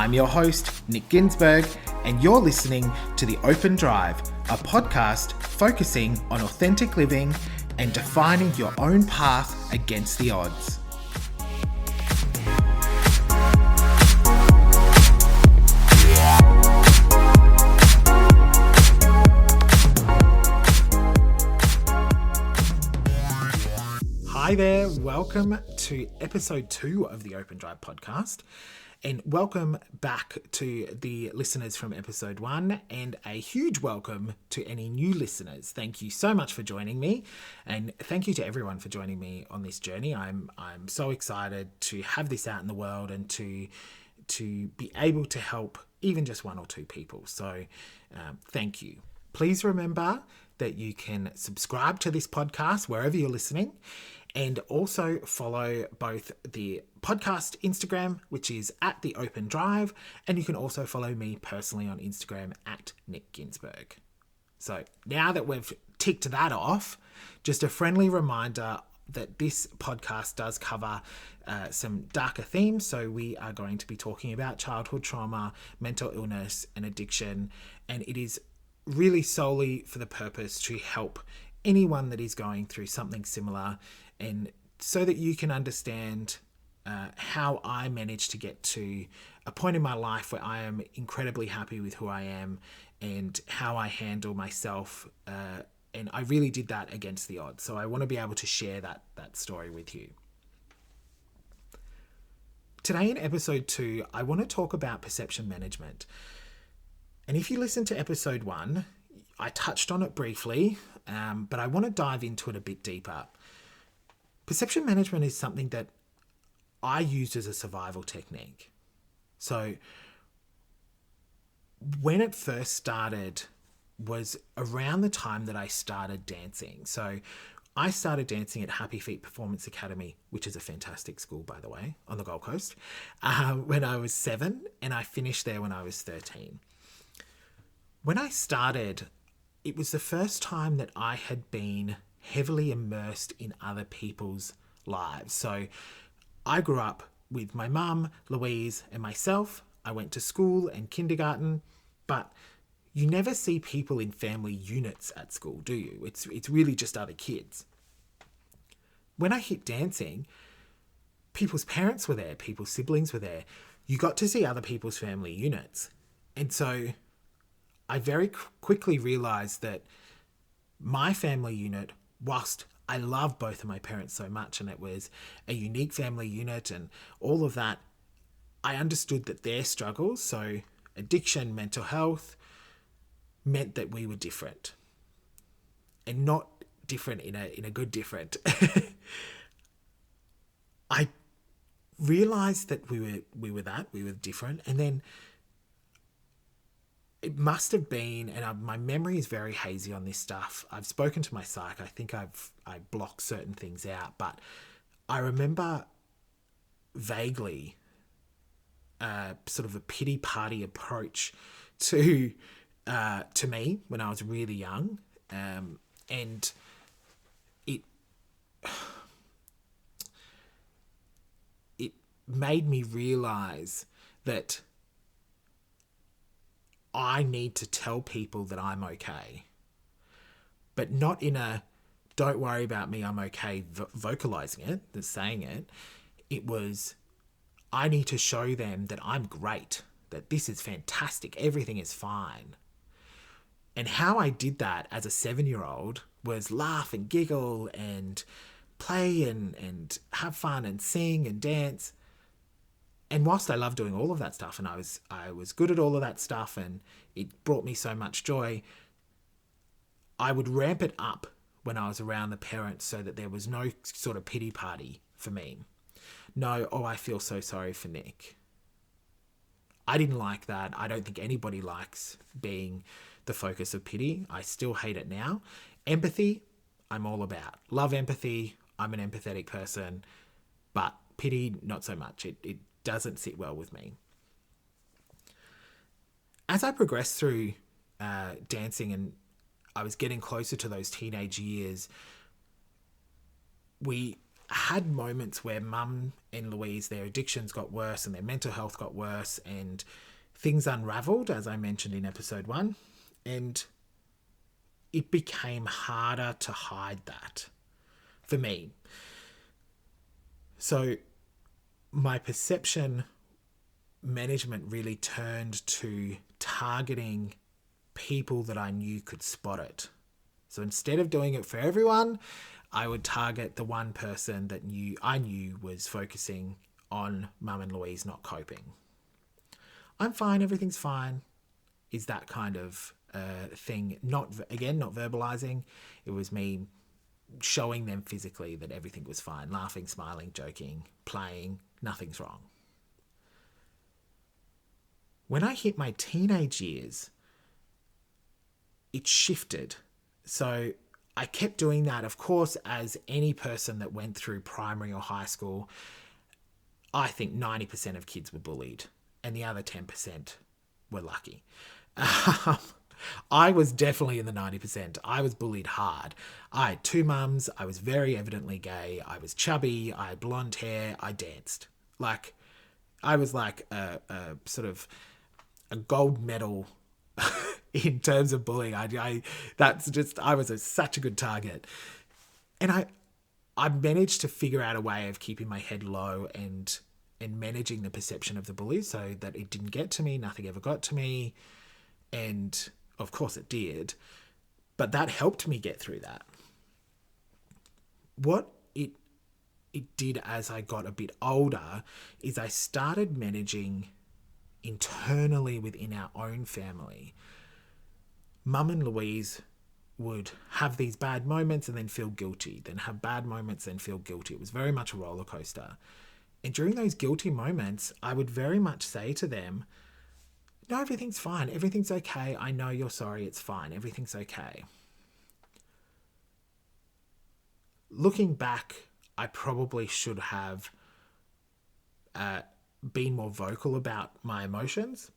I'm your host, Nick Ginsberg, and you're listening to The Open Drive, a podcast focusing on authentic living and defining your own path against the odds. Hi there, welcome to episode 2 of the Open Drive podcast, and welcome back to the listeners from episode 1, and a huge welcome to any new listeners. Thank you so much for joining me, and thank you to everyone for joining me on this journey. I'm so excited to have this out in the world and to be able to help even just one or two people. So thank you. Please remember that you can subscribe to this podcast wherever you're listening, and also follow both the podcast Instagram, which is at The Open Drive, and you can also follow me personally on Instagram at Nick Ginsberg. So now that we've ticked that off, just a friendly reminder that this podcast does cover some darker themes. So we are going to be talking about childhood trauma, mental illness, and addiction, and it is really solely for the purpose to help anyone that is going through something similar, and so that you can understand how I managed to get to a point in my life where I am incredibly happy with who I am and how I handle myself. And I really did that against the odds. So I want to be able to share that story with you. Today in episode 2, I want to talk about perception management. And if you listen to episode 1, I touched on it briefly, but I want to dive into it a bit deeper. Perception management is something that I used as a survival technique. So when it first started was around the time that I started dancing. So I started dancing at Happy Feet Performance Academy, which is a fantastic school, by the way, on the Gold Coast, when I was 7, and I finished there when I was 13. When I started, it was the first time that I had been heavily immersed in other people's lives. So I grew up with my mum, Louise, and myself. I went to school and kindergarten, but you never see people in family units at school, do you? It's really just other kids. When I hit dancing, people's parents were there, people's siblings were there. You got to see other people's family units. And so I very quickly realized that my family unit, whilst I love both of my parents so much and it was a unique family unit and all of that, I understood that their struggles, so addiction, mental health, meant that we were different. And not different in a good different. I realized that we were different, and then it must have been, and my memory is very hazy on this stuff. I've spoken to my psych. I think I blocked certain things out, but I remember vaguely sort of a pity party approach to me when I was really young, and it made me realize that I need to tell people that I'm okay, but not in a don't worry about me, I'm okay, vocalizing it, saying it. It was, I need to show them that I'm great, that this is fantastic, everything is fine. And how I did that as a 7-year-old was laugh and giggle and play and have fun and sing and dance. And whilst I loved doing all of that stuff, and I was good at all of that stuff, and it brought me so much joy, I would ramp it up when I was around the parents so that there was no sort of pity party for me. No, oh, I feel so sorry for Nick. I didn't like that. I don't think anybody likes being the focus of pity. I still hate it now. Empathy, I'm all about. Love empathy. I'm an empathetic person. But pity, not so much. It doesn't sit well with me. As I progressed through dancing and I was getting closer to those teenage years, we had moments where Mum and Louise, their addictions got worse and their mental health got worse and things unravelled, as I mentioned in episode 1. And it became harder to hide that for me. So my perception management really turned to targeting people that I knew could spot it. So instead of doing it for everyone, I would target the one person that I knew was focusing on Mum and Louise not coping. I'm fine, everything's fine, is that kind of thing. Not verbalizing. It was me showing them physically that everything was fine, laughing, smiling, joking, playing, nothing's wrong. When I hit my teenage years, it shifted. So I kept doing that. Of course, as any person that went through primary or high school, I think 90% of kids were bullied and the other 10% were lucky. I was definitely in the 90%. I was bullied hard. I had 2 mums. I was very evidently gay. I was chubby. I had blonde hair. I danced. I was like a sort of a gold medal in terms of bullying. I was such a good target. And I managed to figure out a way of keeping my head low and managing the perception of the bully so that it didn't get to me. Nothing ever got to me. And of course it did. But that helped me get through that. What it did as I got a bit older is I started managing internally within our own family. Mum and Louise would have these bad moments and then feel guilty, then have bad moments, then feel guilty. It was very much a roller coaster. And during those guilty moments, I would very much say to them, no, everything's fine. Everything's okay. I know you're sorry. It's fine. Everything's okay. Looking back, I probably should have been more vocal about my emotions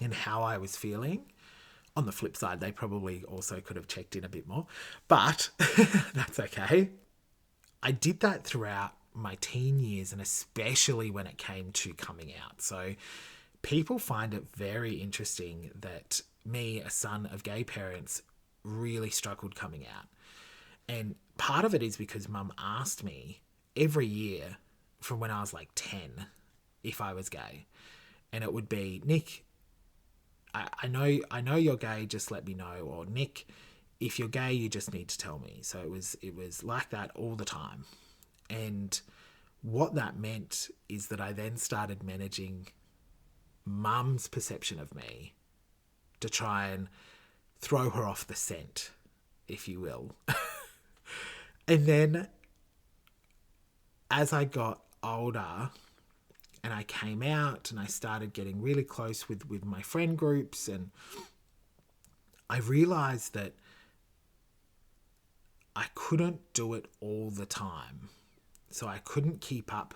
and how I was feeling. On the flip side, they probably also could have checked in a bit more, but that's okay. I did that throughout my teen years and especially when it came to coming out. So people find it very interesting that me, a son of gay parents, really struggled coming out. And part of it is because Mum asked me every year from when I was like 10 if I was gay. And it would be, Nick, I know you're gay, just let me know. Or Nick, if you're gay, you just need to tell me. So it was like that all the time. And what that meant is that I then started managing Mum's perception of me to try and throw her off the scent, if you will. And then as I got older and I came out and I started getting really close with my friend groups, and I realised that I couldn't do it all the time. So I couldn't keep up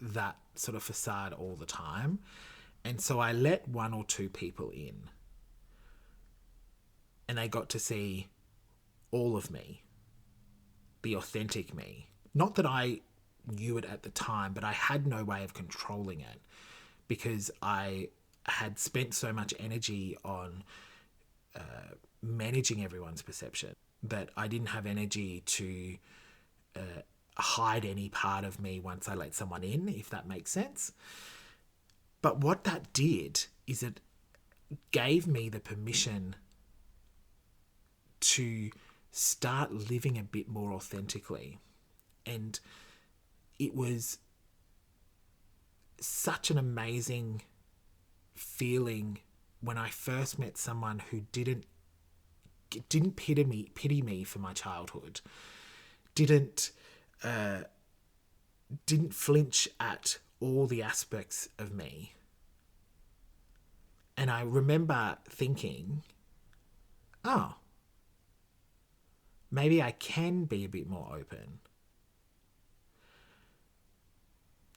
that sort of facade all the time. And so I let 1 or 2 people in. And they got to see all of me, the authentic me. Not that I knew it at the time, but I had no way of controlling it because I had spent so much energy on managing everyone's perception that I didn't have energy to hide any part of me once I let someone in, if that makes sense. But what that did is it gave me the permission to start living a bit more authentically. And it was such an amazing feeling when I first met someone who didn't pity me for my childhood, didn't flinch at all the aspects of me. And I remember thinking, oh, maybe I can be a bit more open.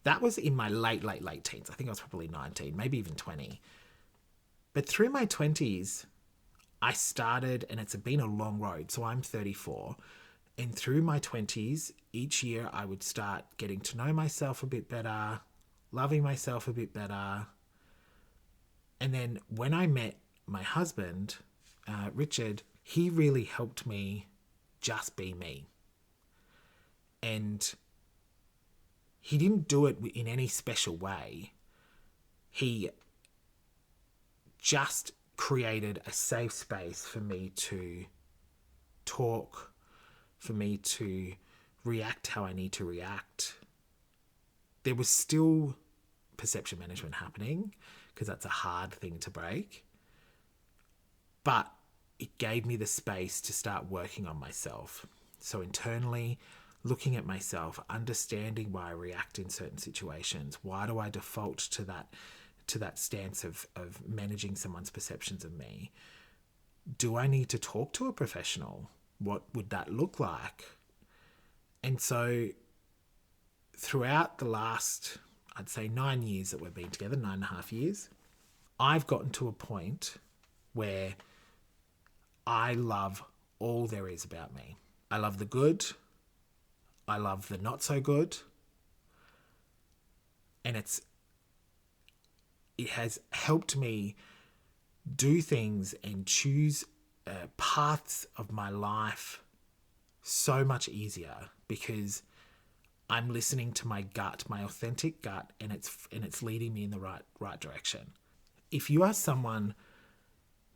That was in my late teens. I think I was probably 19, maybe even 20. But through my 20s, I started, and it's been a long road, so I'm 34, And through my 20s, each year I would start getting to know myself a bit better, loving myself a bit better. And then when I met my husband, Richard, he really helped me just be me. And he didn't do it in any special way. He just created a safe space for me to talk, for me to react how I need to react. There was still perception management happening because that's a hard thing to break. But it gave me the space to start working on myself. So internally, looking at myself, understanding why I react in certain situations. Why do I default to that stance of managing someone's perceptions of me? Do I need to talk to a professional? What would that look like? And so throughout the last, I'd say 9 years that we've been together, 9.5 years, I've gotten to a point where I love all there is about me. I love the good. I love the not so good. And it has helped me do things and choose paths of my life so much easier because I'm listening to my gut, my authentic gut, and it's leading me in the right direction. If you are someone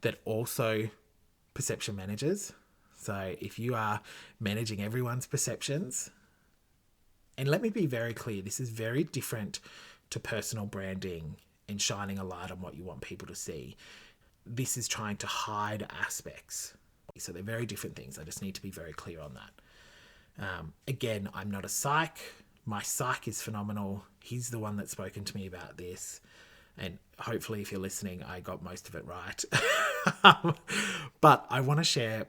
that also perception manages, so if you are managing everyone's perceptions, and let me be very clear, this is very different to personal branding and shining a light on what you want people to see. This is trying to hide aspects. So they're very different things. I just need to be very clear on that. Again, I'm not a psych. My psych is phenomenal. He's the one that's spoken to me about this. And hopefully if you're listening, I got most of it right. But I want to share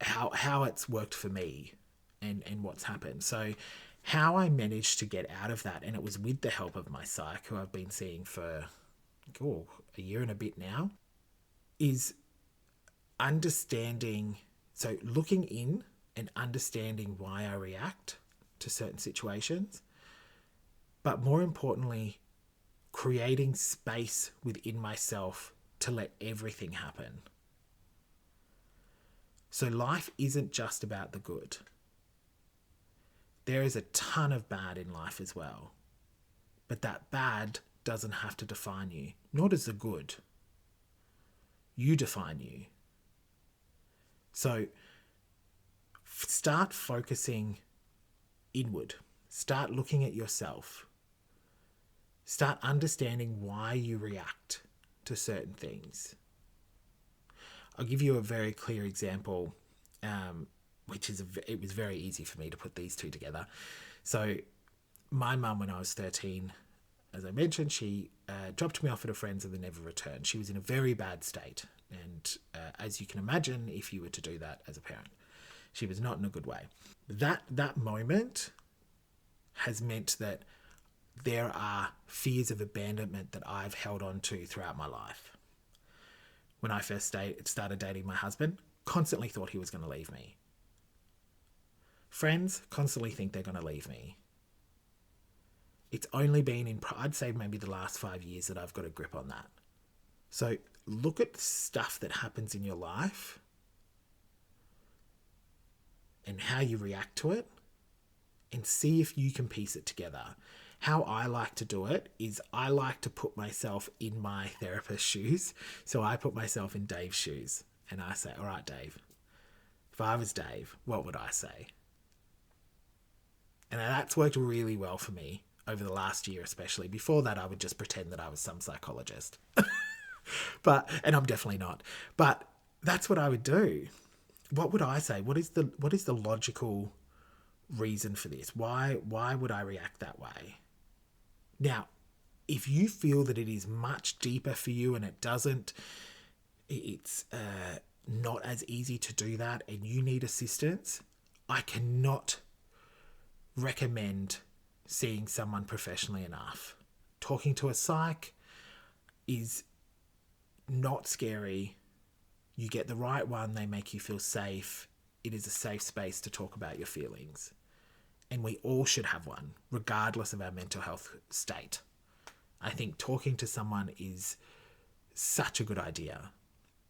how it's worked for me and what's happened. So how I managed to get out of that, and it was with the help of my psych, who I've been seeing for a year and a bit now, is understanding, so looking in and understanding why I react to certain situations, but more importantly, creating space within myself to let everything happen. So life isn't just about the good. There is a ton of bad in life as well. But that bad doesn't have to define you, nor does the good. You define you. So start focusing inward. Start looking at yourself. Start understanding why you react to certain things. I'll give you a very clear example, it was very easy for me to put these two together. So my mum, when I was 13, as I mentioned, she dropped me off at a friend's and then never returned. She was in a very bad state. And as you can imagine, if you were to do that as a parent, she was not in a good way. That moment has meant that there are fears of abandonment that I've held on to throughout my life. When I first started dating my husband, constantly thought he was going to leave me. Friends constantly think they're going to leave me. It's only been I'd say maybe the last 5 years that I've got a grip on that. So look at the stuff that happens in your life and how you react to it and see if you can piece it together. How I like to do it is I like to put myself in my therapist's shoes. So I put myself in Dave's shoes and I say, all right, Dave, if I was Dave, what would I say? And that's worked really well for me over the last year, especially. Before that, I would just pretend that I was some psychologist. And I'm definitely not. But that's what I would do. What would I say? What is the logical reason for this? Why would I react that way? Now, if you feel that it is much deeper for you and it's not as easy to do that and you need assistance, I cannot recommend seeing someone professionally enough. Talking to a psych is not scary. You get the right one, they make you feel safe, it is a safe space to talk about your feelings. And we all should have one, regardless of our mental health state. I think talking to someone is such a good idea.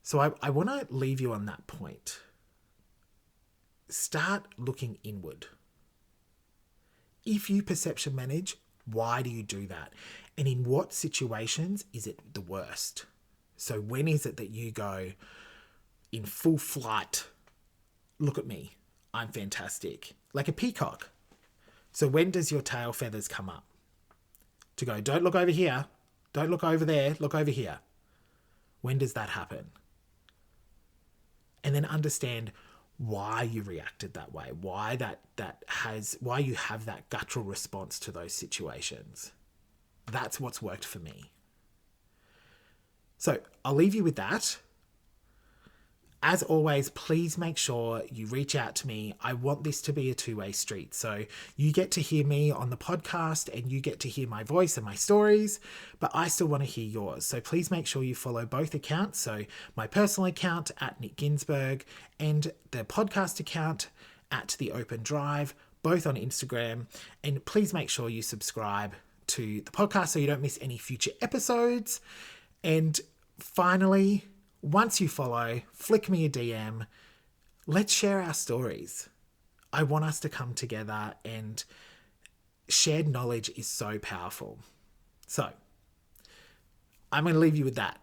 So I want to leave you on that point. Start looking inward. If you perception manage, why do you do that? And in what situations is it the worst? So when is it that you go in full flight, look at me, I'm fantastic, like a peacock? So when does your tail feathers come up? To go, don't look over here, don't look over there, look over here. When does that happen? And then understand why you reacted that way, why you have that guttural response to those situations. That's what's worked for me. So I'll leave you with that. As always, please make sure you reach out to me. I want this to be a two-way street. So you get to hear me on the podcast and you get to hear my voice and my stories, but I still want to hear yours. So please make sure you follow both accounts. So my personal account at Nick Ginsberg and the podcast account at The Open Drive, both on Instagram. And please make sure you subscribe to the podcast so you don't miss any future episodes. And finally, once you follow, flick me a DM. Let's share our stories. I want us to come together, and shared knowledge is so powerful. So I'm going to leave you with that.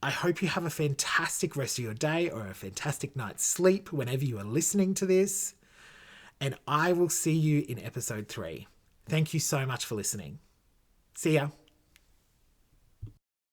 I hope you have a fantastic rest of your day or a fantastic night's sleep whenever you are listening to this. And I will see you in episode 3. Thank you so much for listening. See ya.